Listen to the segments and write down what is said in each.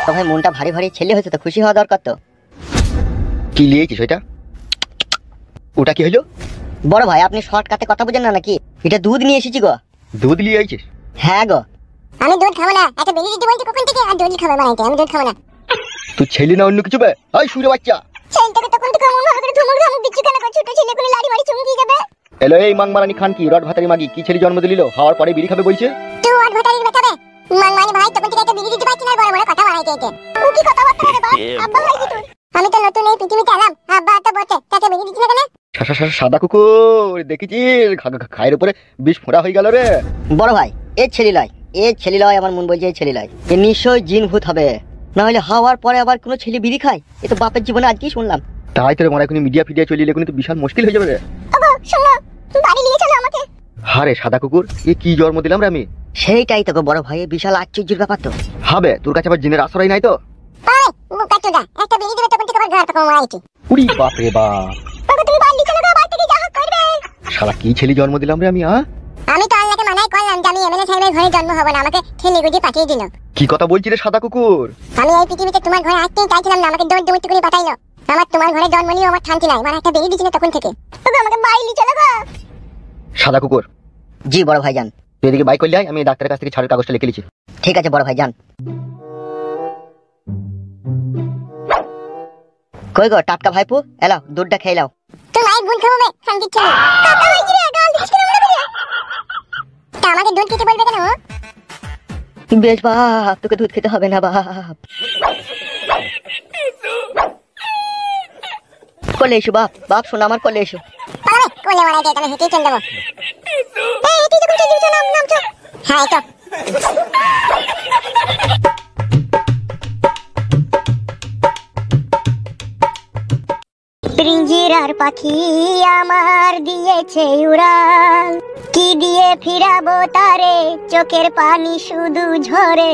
তো ভাই মনটা ভারী ভারী, ছেলে হয়েছে তো খুশি হওয়া দরকার। তো কি লিয়েছিস ওইটা? ওটা কি হইলো? বড় ভাই আপনি শর্টকাটে কথা বুঝেন না নাকি? এটা দুধ নিয়ে এসেছি গো। দুধ লিয়ে আইছিস? হ্যাঁ গো। আমি দুধ খাবো না, একটা বেলি দিতে বলছি কখন থেকে, আর দুধ খাবে বানাইতে, আমি দুধ খাবো না। তুই ছেলে না অন্য কিছু বে? ওই শুরে বাচ্চা, ছেলেটাকে তখন থেকে মন ভালো করে ধমক ধমক দিচ্ছি কেন? ছোট ছেলে কোনে লাড়ি মারি চুমকি যাবে। এলো এই মাংমারানি খান কি রড ভাতারি মাগি কি ছেলে জন্ম দিলিল, হওয়ার পরে বিড়ি খাবে বলছে। তুই ওয়াট ভাতারির বেটাবে মাংমানি ভাই, তখন থেকে একটা বিলি দিতে পারছি না, বড় বড় কথা বানাইতে এতে। ও কি কথা বার্তা রে বাপ? আব্বা ভাই কি তোর? আমি তো নতুন এই পৃথিবীতে এলাম, আব্বা তো বটে, তাকে বিলি দিচ্ছি না কেন? সাদা কুকুর দেখেছিস খায়ের উপরে বিষ ফোঁড়া হয়ে গেল রে। বড় ভাই এ ছেলে লয়, আমার মন বলছে এই ছেলে লয়, এ নিশ্চয় জিন ভূত হবে, না হলে হাওয়ার পরে আবার কোনো ছেলে বিড়ি খায়? এ তো বাপের জীবনে আজকেই শুনলাম। তাই তোর মনে এখন মিডিয়া ফিডিয়া চলিলে কিন্তু বিশাল মুশকিল হয়ে যাবে রে। ওগো শোনো, তুমি বাড়ি নিয়ে চলো আমাকে। হারে সাদা কুকুর, এ কি জন্ম দিলাম রে আমি? সেইটাই তো গো বড় ভাই, বিশাল আশ্চর্যের ব্যাপার তো। হবে তোর কাছে আবার জিনের আশ্রয় নাই তো? আরে মুকা চোদা, একটা বিলি দিবে তখন থেকে আবার ঘর পাকা মারাইছি। উড়ি বাপ রে বাপ, ওগো তুমি বাড়ি চলো গো, বাড়ি থেকে যা হোক করবে। শালা কি ছেলে জন্ম দিলাম রে আমি? আমি তো আল্লাহকে মানাই করলাম যে আমি এমএলএ সাহেবের ঘরে জন্ম হব না, আমাকে ঠেলে গুজি পাঠিয়ে দিল। কি কথা বলছিস রে সাদা কুকুর? আমি এই পৃথিবীতে তোমার ঘরে আসতেই চাইছিলাম না, আমাকে দৌড় দৌড় করে পাঠাইলো। আমার তোমার ঘরে জন্ম নিয়ে আমার শান্তি নাই, মানে একটা বেরিয়ে দিছিল তখন থেকে। ওগো আমাকে বাইরে চলো গো। সাদা কুকুর, জি বড় ভাই যান। তুই এদিকে বাইক করলে আয়, আমি ডাক্তারের কাছ থেকে ছাড়ের কাগজটা লিখে লিছি। ঠিক আছে বড় ভাই যান। কই গো টাটকা ভাইপু, এলাও দুধটা খেয়ে লাও। তুমি আই গুণ খাবো বে শান্তি ছিল। কাকা হই রে, গাল দিছিস কেন মনে করে? তা আমাকে দুধ খেতে বলবে কেন? বেশ বাপ, তোকে দুধ খেতে হবে না বাপ। কোলে এসো বাপ, বাপ শোনো আমার কোলে এসো। পালাবে কোলে মারাইতে, আমি হেঁটেই চল দেবো। এই তুই যখন চল দিছ নাম নাম চল। হ্যাঁ এই তো। পিঞ্জিরার পাখি আমার দিয়েছে উড়াল, কি দিয়ে ফিরাবো তারে, চোখের পানি শুধু ঝরে।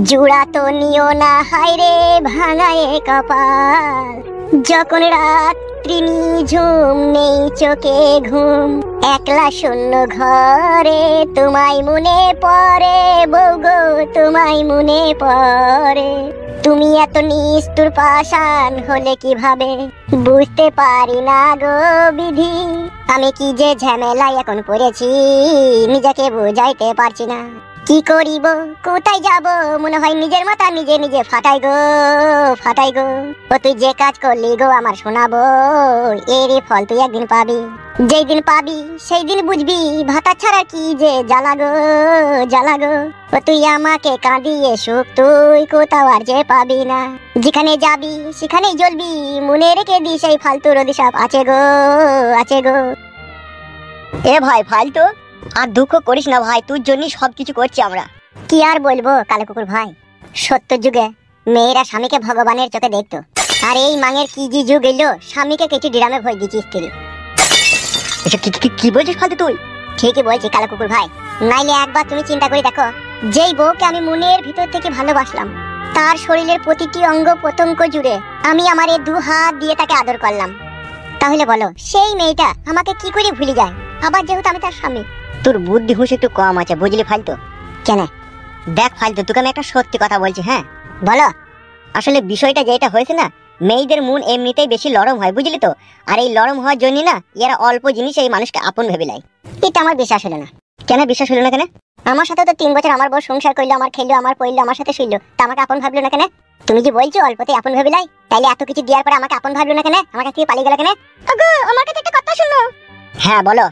জুড়া তো নিও না হায়রে ভাঙায় কপাল, যখন রাত্রি নিঝুম নেই চোখে ঘুম, একলা শূন্য ঘরে তোমায় মনে পড়ে বউ গো, তোমায় মনে পড়ে। তুমি এত নিষ্ঠুর পাষাণ হলে কিভাবে, বুঝতে পারি না গো বিধি, আমি কি যে ঝামেলায় এখন পড়েছি, নিজেকে বুঝাইতে পারছি না। কি করিব কোথায় যাব, মনে হয় নিজের মাথা নিজে নিজে ফাটাই গো, ফাটাই গো। ও তুই যে কাজ করলি গো আমার শোনাবো, এরই ফল তুই একদিন পাবি, যেই দিন পাবি সেই দিন বুঝবি, ভাতা ছাড়া কি যে জ্বালা গো, জ্বালা গো। ও তুই আমাকে কাঁদিয়ে সুখ তুই কোথাও আর যে পাবি না, যেখানে যাবি সেখানেই জ্বলবি, মনে রেখে দিস এই ফালতু অভিশাপ আছে গো, আছে গো। এ ভাই ফালতু আর দুঃখ করিস না ভাই, তোর জন্যই সবকিছু করছি আমরা। কি আর বলবো কালো কুকুর ভাই, সত্য যুগে মেয়েরা স্বামীকে ভগবানের চোখে দেখতো, আর এই মাঙের কি যে যুগ এলো, স্বামীকে কিছু ডিরামে ভয় দিচ্ছিস তুই। এসব কি বলছিস ফালতু তুই? ঠিকই বলছি কালো কুকুর ভাই, নাইলে একবার তুমি চিন্তা করে দেখো, যেই বউকে আমি মনের ভিতর থেকে ভালোবাসলাম, তার শরীরের প্রতিটি অঙ্গ প্রত্যঙ্গ জুড়ে আমি আমার এই 2 হাত দিয়ে তাকে আদর করলাম, তাহলে বলো সেই মেয়েটা আমাকে কি করে ভুলে যায়, আবার যেহেতু আমি তার স্বামী। তোর বুদ্ধি হুঁশ একটু কম আছে বুঝলি ফালতু। কেন? দেখ ফালতু, তোকে আমি একটা সত্যি কথা বলছি, হ্যাঁ বলো। আসলে বিষয়টা যেটা হয়েছে না, মেয়েদের মন এমনিতেই বেশি নরম হয় বুঝলি তো, আর এই নরম হওয়ার জন্য না এরা অল্প জিনিস এই মানুষকে আপন ভেবে নেয়। এটা আমার বিশ্বাস হলো না। কেন বিশ্বাস হলো না কেন? আমার সাথে তো 3 বছর আমার বউ সংসার করলো, আমার খেলো, আমার পড়লো, আমার সাথে শুইলো, তা আমাকে আপন ভাবলো না কেন? তুমি যে বলছো অল্পতে আপন ভেবে লাই, তাইলে এত কিছু দেওয়ার পরে আমাকে আপন ভাবলো না কেন? আমার কাছ থেকে পালিয়ে গেল কেন? আগো আমার কাছে একটা কথা শুনো। হ্যাঁ বলো।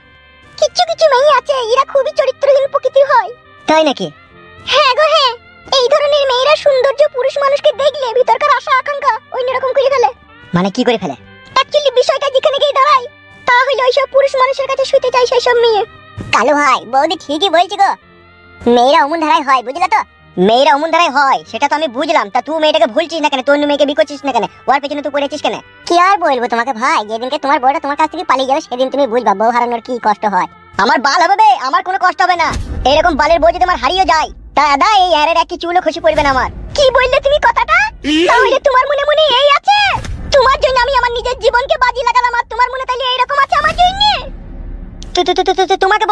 কিছু কিছু মেয়ে আছে এরা খুবই চরিত্রহীন প্রকৃতির হয়। তাই নাকি? হ্যাঁ গো হ্যাঁ, এই ধরনের মেয়েরা সৌন্দর্য পুরুষ মানুষকে দেখলে ভিতরকার আশা আকাঙ্ক্ষা অন্যরকম করে ফেলে। মানে কি করে ফেলে? অ্যাকচুয়ালি বিষয়টা যেখানে গিয়ে দাঁড়ায় তা হলো ওইসব পুরুষ মানুষের কাছে শুতে চাই সেই সব মেয়ে। কালো ভাই বৌদি ঠিকই বলছি গো, মেয়েরা অমন ধারায় হয় বুঝলে তো। মেয়েরা অমন ধারায় হয় সেটা তো আমি বুঝলাম, তা তুই মেয়েটাকে ভুলছিস না কেন? তুই অন্য মেয়েকে বিয়ে করছিস না কেন? ওর পেছনে তুই পড়েছিস কেন? কি আর বলবো তোমাকে ভাই, যেদিনকে তোমার বউটা তোমার কাছ থেকে পালিয়ে যাবে সেদিন তুমি বুঝবা বউ হারানোর কি কষ্ট হয়। আমার বাল হবে বে, আমার কোনো কষ্ট হবে না। এরকম বালের বউ যদি আমার হারিয়ে যায় তা দাদা এই এর একটি চুলও খুশি পড়বে না আমার। কি বললে তুমি কথাটা? তাহলে তোমার মনে মনে এই আছে, তোমার জন্য আমি আমার নিজের জীবনকে বাজি লাগালাম, আর তোমার মনে তাইলে এইরকম আছে আমার জন্য? তোমাকে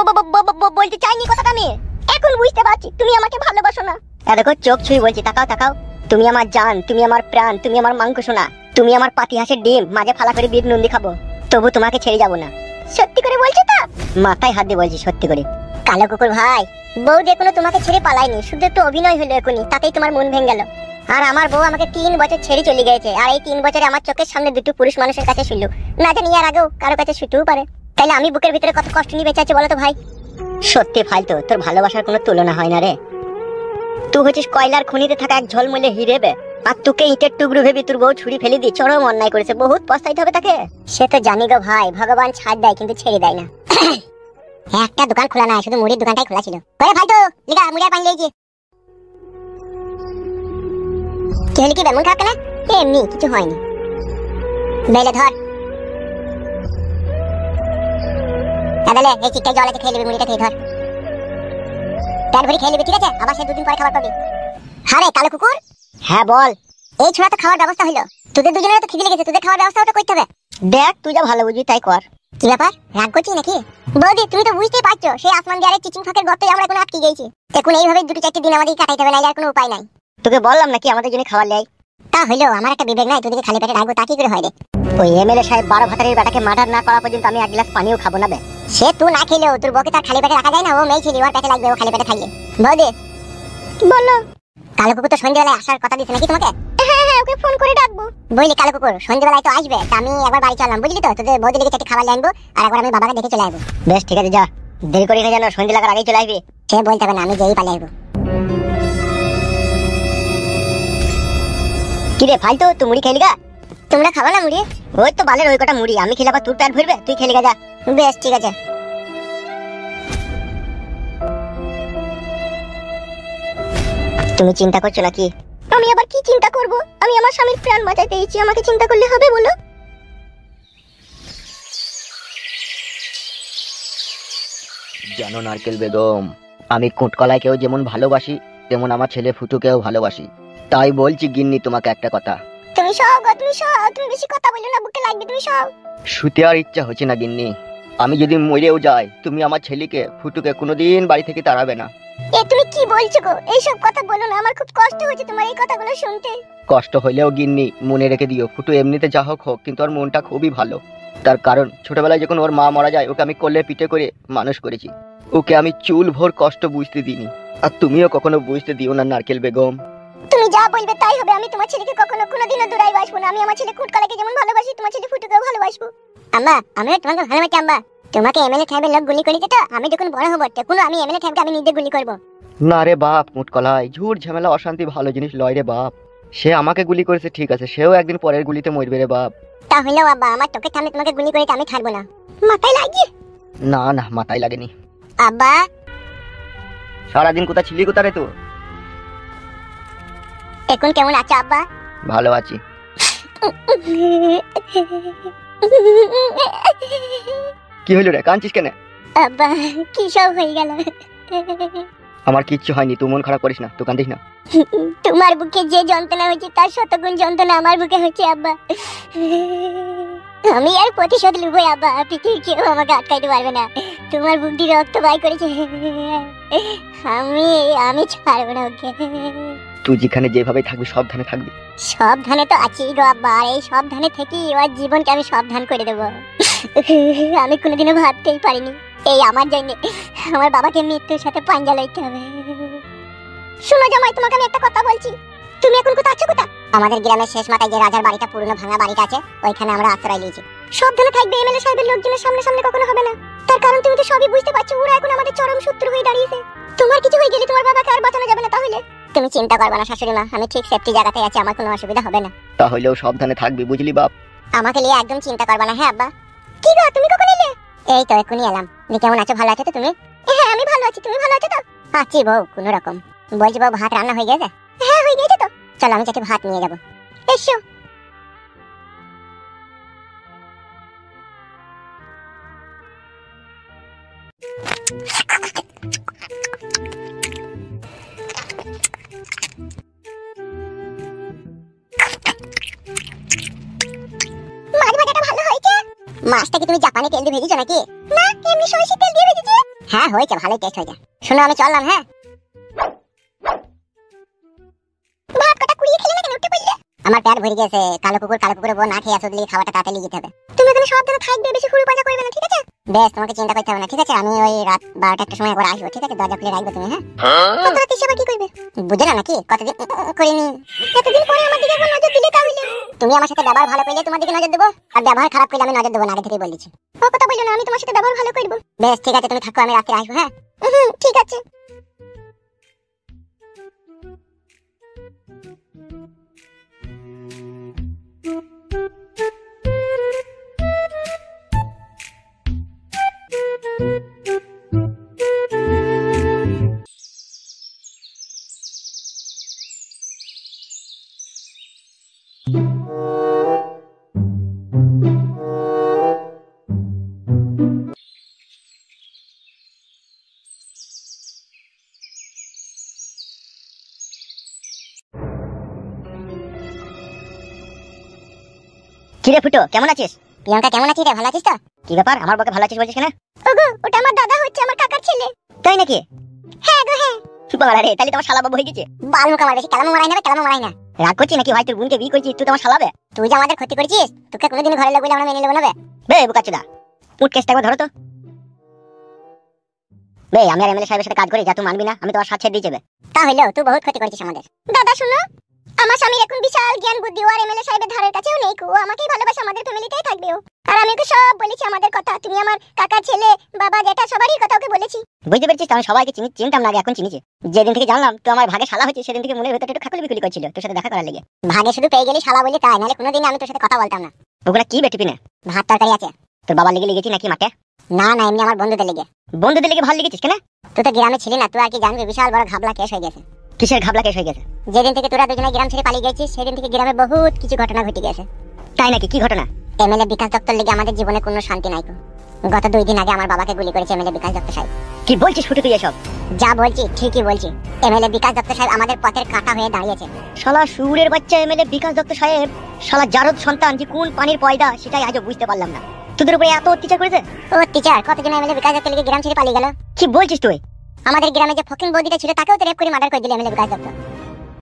বলতে চাইনি কথাটা আমি। এখন বুঝতে পারছি তুমি আমাকে ভালোবাসো না। দেখো চোখ ছুঁই বলছি, তাকাও তাকাও। তুমি আমার জান, তুমি আমার প্রাণ, তুমি আমার মাংস সোনা, তুমি আমার পাতি হাঁসের ডিম, মাঝে ফালা করে বিট নন্দি খাবো, তবু তোমাকে ছেড়ে যাবো না। সত্যি করে বলছো তো? মাথায় হাত দিয়ে বলছি, সত্যি করে। কালো কুকুর ভাই, বউ দেখুন তোমাকে ছেড়ে পালায়নি, শুধু একটু অভিনয় হলো এখনই, তাতেই তোমার মন ভেঙে গেল। আর আমার বউ আমাকে 3 বছর ছেড়ে চলে গেছে, আর এই 3 বছরে আমার চোখের সামনে দুটো পুরুষ মানুষের কাছে শুনলো, না জানি আর আগেও কারো কাছে শুতেও পারে। তাইলে আমি বুকের ভিতরে কত কষ্ট নিয়ে বেঁচে আছি বলো তো ভাই। সত্যি ফালতু, তোর ভালোবাসার কোনো তুলনা হয় না রে। তুই হচ্ছিস কয়লার খনিতে থাকা এক ঝলমলে হিরে বে, আর তোকে ইটের টুকরো ভেবে তোর বউ ছুরি ফেলে দিয়ে চরম অন্যায় করেছে, বহুত পস্তাইতে হবে তাকে। সে তো জানি গো ভাই, ভগবান ছাড় দেয় কিন্তু ছেড়ে দেয় না। একটা দোকান খোলা না, শুধু মুড়ির দোকানটাই খোলা ছিল। ওরে ভাই তো লিগা মুড়ি আর পানি লেগেছে। কি হলি, কি বেমন খারাপ কেন? এমনি কিছু হয়নি। বেলে ধর আদালে, এই চিকটা জল আছে, খেয়ে নেবে, মুড়িটা খেয়ে ধর, পেট ভরে খেয়ে নেবে, ঠিক আছে? আবার সে 2 দিন পরে খাবার পাবি। হ্যাঁ কালো কুকুর। হ্যাঁ বল। এই ছোড়া তো খাওয়ার ব্যবস্থা হইলো, তোদের দুজনের তো খিদে লেগেছে, তোদের খাওয়ার ব্যবস্থা ওটা করতে হবে। দেখ তুই যা ভালো বুঝবি তাই কর। কি ব্যাপার, রাগ করছিস নাকি? বৌদি তুমি তো বুঝতেই পারছো, সেই আসমান দিয়ে চিচিং ফাঁকের গর্তে আমরা এখন আটকে গেছি। এখন এইভাবে 2-4 দিন আমাদের কাটাইতে হবে, না আর কোনো উপায় নাই। তোকে বললাম নাকি আমাদের জন্য খাবার লেই? তা হইলো, আমার একটা বিবেক নাই, তোদেরকে খালি পেটে রাখবো তা কি করে হয় রে? ওই এমএলএ সাহেব 12 ভাতারের বেটাকে মার্ডার না করা পর্যন্ত আমি 1 গ্লাস পানিও খাবো না বে। সে তুই না খেলেও তোর বউকে তার খালি পেটে রাখা যায় না, ও মেয়ে ছেলে, ওর পেটে লাগবে, ও খালি পেটে খাইয়ে। বৌদি বলো। কালো কুকুর তো সন্ধ্যাবেলায় আসার কথা দিছে নাকি তোমাকে? হ্যাঁ হ্যাঁ, ওকে ফোন করে ডাকবো। বুঝলি কালো কুকুর সন্ধ্যাবেলায় তো আসবে, তা আমি একবার বাড়ি চললাম, বুঝলি তো? তোদের বৌদি লেগে 4টি খাবার আনবো, আর একবার আমি বাবাকে দেখে চলে আসবো। বেশ ঠিক আছে, যা, দেরি করি না যেন, সন্ধ্যা লাগার আগেই চলে আসবি। সে বলতে হবে না, আমি যেই পালিয়ে আসবো। কি রে ফালতু, তুই মুড়ি খেলি গা? তোমরা খাবা না মুড়ি? ওই তো বালের ওই কটা মুড়ি, আমি খেলে আবার তোর পেট ভরবে, তুই খেলি গা, যা। বেশ ঠিক আছে। তুমি চিন্তা করছো নাকি? আমি আবার কি চিন্তা করব? আমি আমার স্বামীর প্রাণ বাঁচাইতে এসেছি, আমাকে চিন্তা করলে হবে বলো? জানো নারকেল বেগম, আমি কোটকলাইকেও যেমন ভালোবাসি, তেমন আমার ছেলে ফুটুকেও ভালোবাসি। তাই বলছি গিন্নি তোমাকে একটা কথা। তুমি সব গো, তুমি সব, তুমি বেশি কথা বলো না, বুকে লাগবে, তুমি সব। শুতে আর ইচ্ছা হচ্ছে না গিন্নি। আমি যদি মরেও যাই, তুমি আমার ছেলেকে ফুটুকে কোনোদিন বাড়ি থেকে তাড়াবে না। এ তুমি কি বলছো গো? এইসব কথা বলো না, আমার খুব কষ্ট হচ্ছে তোমার এই কথাগুলো শুনতে। কষ্ট হইলেও গিন্নি মনে রেখে দিও, ফুটু এমনিতে যা হোক হোক, কিন্তু ওর মনটা খুবই ভালো। তার কারণ ছোটবেলায় যখন ওর মা মারা যায়, ওকে আমি কোলে পিঠে করে মানুষ করেছি, ওকে আমি চুল ভোর কষ্ট বুঝতে দিইনি, আর তুমিও কখনো বুঝতে দিও না নারকেল বেগম। তুমি যা বলবে তাই হবে, আমি তোমার ছেলেকে কখনো কোনোদিনও দূরাই বাসবো না। আমি আমার ছেলে কুটকলাকে যেমন ভালোবাসি, তোমার ছেলে ফুটুকেও ভালোবাসবো। আম্মা, আমিও তোমাকে ভালোবাসি আম্মা। তোমাকে এমএলএ সাহেবের লোক গুলি করেছে তো, আমি যখন বড় হব তখন আমি এমএলএ সাহেবকে আমি নিজে গুলি করব। না রে বাপ, মুটকলাই ঝুট ঝামেলা অশান্তি ভালো জিনিস লয় রে বাপ। সে আমাকে গুলি করেছে ঠিক আছে, সেও একদিন পরের গুলিতে মরবে রে বাপ। তাহলে বাবা, আমার চোখের সামনে তোমাকে গুলি করেছে, আমি ছাড়বো না। মাথায় লাগিয়ে? না না, মাথায় লাগেনি। আব্বা, সারাদিন কোথা ছিলি, কোথা রে তুই? এখন কেমন আছো আব্বা? ভালো আছি। কি হইল রে, কাঁদছিস কেন? আব্বা, কি সব হয়ে গেল? আমার কিচ্ছু হয়নি, তুই মন খারাপ করিস না, তুই কাঁদিস না। তোমার বুকে যে যন্ত্রণা হয়েছে তার শতগুণ যন্ত্রণা আমার বুকে হচ্ছে আব্বা। আমি আর প্রতিশোধ লুবো আব্বা, পৃথিবীর কেউ আমাকে আটকাইতে পারবে না। তোমার বুক দিয়ে রক্ত বাই করেছে, আমি আমি ছাড়বো না ওকে। তুই যেখানে যেভাবে থাকবি সাবধানে থাকবি। সাবধানে তো আছি গো আব্বা, আর এই সাবধানে থেকে ওর জীবনকে আমি সাবধান করে দেবো। আমি কোনোদিনও ভাবতেই পারিনি এই আমার জন্য আমার বাবাকে মৃত্যুর সাথে পাঞ্জা লইতে হবে। শোনো জামাই, তোমাকে আমি একটা কথা বলছি। তুমি এখন কোথায় আছো? কোথা? আমাদের গ্রামের শেষ মাথায় যে রাজার বাড়িটা, পুরনো ভাঙা বাড়িটা আছে, ওইখানে আমরা আশ্রয় নিয়েছি। সাবধানে থাকবে, এমএলএ সাহেবের লোকজনের সামনে সামনে কখনো হবে না। তার কারণ তুমি তো সবই বুঝতে পারছো, ওরা এখন আমাদের চরম শত্রু হয়ে দাঁড়িয়েছে। তোমার কিছু হয়ে গেলে তোমার বাবাকে আর বাঁচানো যাবে না। তাহলে তুমি চিন্তা করবে না শাশুড়ি মা, আমি ঠিক সেফটি জায়গাতে আছি, আমার কোনো অসুবিধা হবে না। তাহলেও সাবধানে থাকবি, বুঝলি বাপ? আমাকে নিয়ে একদম চিন্তা করবে না। হ্যাঁ আব্বা। কি গো, তুমি কখন এলে? এই তো এখনই এলাম। তুমি কেমন আছো? ভালো আছো তো তুমি? হ্যাঁ আমি ভালো আছি, তুমি ভালো আছো তো? আছি বউ, কোনো রকম। বলছি বউ, ভাত রান্না হয়ে গেছে? হ্যাঁ হয়ে গেছে তো। চলো আমি চাটি ভাত নিয়ে যাবো। এসো। মাছ ভাজাটা ভালো হয়েছে। মাছটা কি তুমি জাপানি তেল দিয়ে ভেজেছো নাকি? না, এমনি সরষের তেল দিয়ে ভেজেছি। হ্যাঁ হয়েছে, ভালোই টেস্ট হয়েছে। শোনো আমি চললাম। হ্যাঁ, ভাত কটা কুড়িয়ে আমার পেট ভরে গেছে, কালো কুকুরের বউ না খেয়ে আসো দিলে খাবারটা তাড়াতাড়ি লিখতে হবে। তুমি এখানে সাবধানে থাকবে, বেশি হুড়ু পাজা করবে না, ঠিক আছে? বেশ, তোমাকে চিন্তা করতে হবে না, ঠিক আছে? আমি ওই রাত 12টার সময় একবার আসবো, ঠিক আছে? দরজা খুলে রাখবে তুমি, হ্যাঁ? কত রাত এসে আবার কি করবে? বুঝে না নাকি কতদিন করিনি, এতদিন পরে আমার দিকে একবার নজর দিলে তাহলে। তুমি আমার সাথে ব্যবহার ভালো করলে তোমার দিকে নজর দেবো, আর ব্যবহার খারাপ করলে আমি নজর দেবো না, আগে থেকেই বলেছি। ও কথা বললো না, আমি তোমার সাথে ব্যবহার ভালো করবো। বেশ ঠিক আছে, তুমি থাকো, আমি রাত্রে আসবো, হ্যাঁ? ঠিক আছে। কিরে ফুটো, কেমন আছিস? প্রিয়াঙ্কা কেমন আছিস রে? ভালো আছিস তো? কি ব্যাপার, আমার বকে ভালো আছিস বলছিস কেন? ওগো, ওটা আমার দাদা হচ্ছে, আমার কাকার ছেলে। তাই নাকি? হ্যাঁ গো হ্যাঁ। বাবা রে, তাহলে তোমার শালা বাবু হয়ে গেছে। বাল মুখ আমার বেশি কালামো মারাই না, কালামো মারাই না। রাগ করছিস নাকি ভাই? তোর বোনকে বিয়ে করছিস, তুই তোমার শালাবে? তুই যে আমাদের ক্ষতি করেছিস, তোকে কোনোদিন ঘরে লাগলে আমরা মেনে নেবো না বে। বে বুকাচুদা, উঠ কেসটা একবার ধরো তো। বে, আমি আর এমএলএ সাহেবের সাথে কাজ করি, যা তুই মানবি না, আমি তোমার সাথে ছেড়ে দিয়ে যাবে। তা হইলো, তুই বহুত ক্ষতি করেছিস আমাদের। দাদা শুনো, আমার স্বামীর এখন বিশাল জ্ঞান বুদ্ধি, আর এমএলএ সাহেবের ধারের কাছেও নেই, ও আমাকেই ভালোবাসে, আমাদের ফ্যামিলিতেই থাকবে ও। আর আমি ওকে সব বলেছি আমাদের কথা, তুমি আমার কাকা ছেলে, বাবা জেঠা সবারই কথা ওকে বলেছি। বুঝতে পেরেছিস? আমি সবাইকে চিনতাম না আগে, এখন চিনিছি। যেদিন থেকে জানলাম তুই আমার ভাগে শালা হয়েছে, সেদিন থেকে মনের ভেতরে একটু খাকুলি বিকুলি করছিল তোর সাথে দেখা করার লেগে। ভাগে শুধু পেয়ে গেলি শালা বলি তাই, নাহলে কোনোদিন আমি তোর সাথে কথা বলতাম না। ওগুলা কি বেটি পিনে? ভাত তরকারি আছে। তোর বাবার লেগে লেগেছি নাকি মাঠে? না না, এমনি আমার বন্ধুদের লেগে। বন্ধুদের লেগে ভালো লেগেছিস কেন? তুই তো গ্রামে ছিলি না, তুই আর কি জানবি, বিশাল বড় ঘাবলা কেস হয়ে গেছে। কিসের ঘাবলা কেস হয়ে গেছে? যেদিন থেকে তোরা দুজনে গ্রাম ছেড়ে পালিয়ে গেছিস, সেদিন থেকে গ্রামে বহুত কিছু ঘটনা ঘটে গেছে। তাই নাকি? কি ঘটনা? এমএলএ বিকাশ দত্তর লেগে আমাদের জীবনে কোনো শান্তি নাই। গত 2 দিন আগে আমার বাবাকে গুলি করেছে এমএলএ বিকাশ দত্ত সাহেব। কি বলছিস ফুটু তুই এসব? যা বলছি ঠিকই বলছি, এমএলএ বিকাশ দত্ত সাহেব আমাদের পথের কাঁটা হয়ে দাঁড়িয়েছে। শালা সুরের বাচ্চা এমএলএ বিকাশ দত্ত সাহেব, শালা জারদ সন্তান, যে কোন পানির পয়দা সেটাই আজও বুঝতে পারলাম না। তোদের উপরে এত অত্যাচার করেছে? ও টিচার, কতজন এমএলএ বিকাশ দত্ত লেগে গ্রাম ছেড়ে পালিয়ে গেল। কি বলছিস তুই? আমাদের গ্রামে যে ফকিং বৌদিটা ছিল, তাকেও তো রেপ করে মার্ডার করে দিল এমএলএ বিকাশ দত্ত।